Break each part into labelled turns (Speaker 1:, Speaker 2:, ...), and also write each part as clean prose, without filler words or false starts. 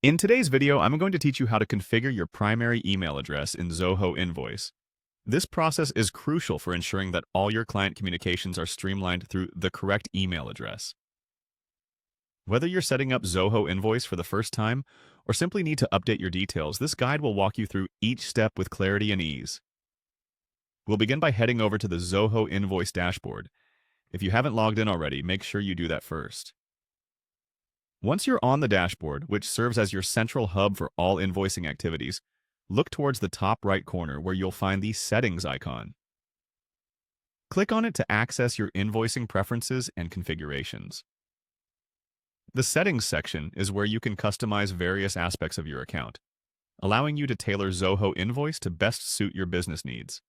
Speaker 1: In today's video, I'm going to teach you how to configure your primary email address in Zoho Invoice. This process is crucial for ensuring that all your client communications are streamlined through the correct email address. Whether you're setting up Zoho Invoice for the first time or simply need to update your details, this guide will walk you through each step with clarity and ease. We'll begin by heading over to the Zoho Invoice dashboard. If you haven't logged in already, make sure you do that first. Once you're on the dashboard, which serves as your central hub for all invoicing activities, look towards the top right corner where you'll find the Settings icon. Click on it to access your invoicing preferences and configurations. The Settings section is where you can customize various aspects of your account, allowing you to tailor Zoho Invoice to best suit your business needs.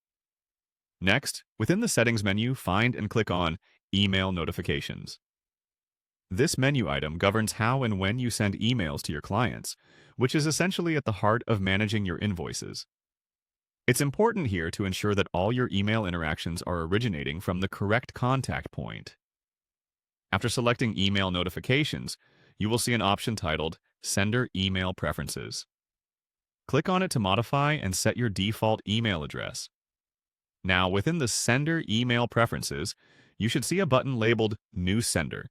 Speaker 1: Next, within the Settings menu, find and click on Email Notifications. This menu item governs how and when you send emails to your clients, which is essentially at the heart of managing your invoices. It's important here to ensure that all your email interactions are originating from the correct contact point. After selecting Email Notifications, you will see an option titled Sender Email Preferences. Click on it to modify and set your default email address. Now, within the Sender Email Preferences, you should see a button labeled New Sender.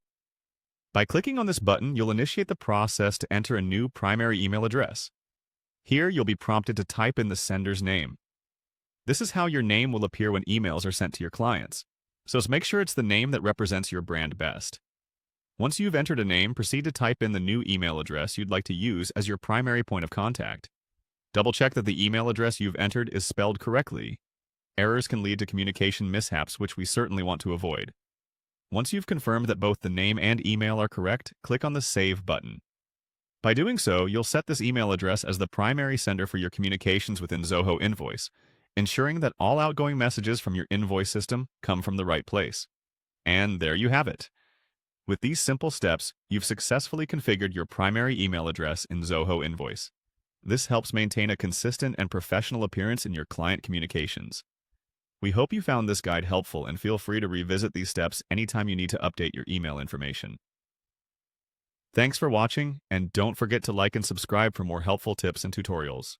Speaker 1: By clicking on this button, you'll initiate the process to enter a new primary email address. Here, you'll be prompted to type in the sender's name. This is how your name will appear when emails are sent to your clients, so make sure it's the name that represents your brand best. Once you've entered a name, proceed to type in the new email address you'd like to use as your primary point of contact. Double-check that the email address you've entered is spelled correctly. Errors can lead to communication mishaps, which we certainly want to avoid. Once you've confirmed that both the name and email are correct, click on the Save button. By doing so, you'll set this email address as the primary sender for your communications within Zoho Invoice, ensuring that all outgoing messages from your invoice system come from the right place. And there you have it. With these simple steps, you've successfully configured your primary email address in Zoho Invoice. This helps maintain a consistent and professional appearance in your client communications. We hope you found this guide helpful and feel free to revisit these steps anytime you need to update your email information. Thanks for watching, and don't forget to like and subscribe for more helpful tips and tutorials.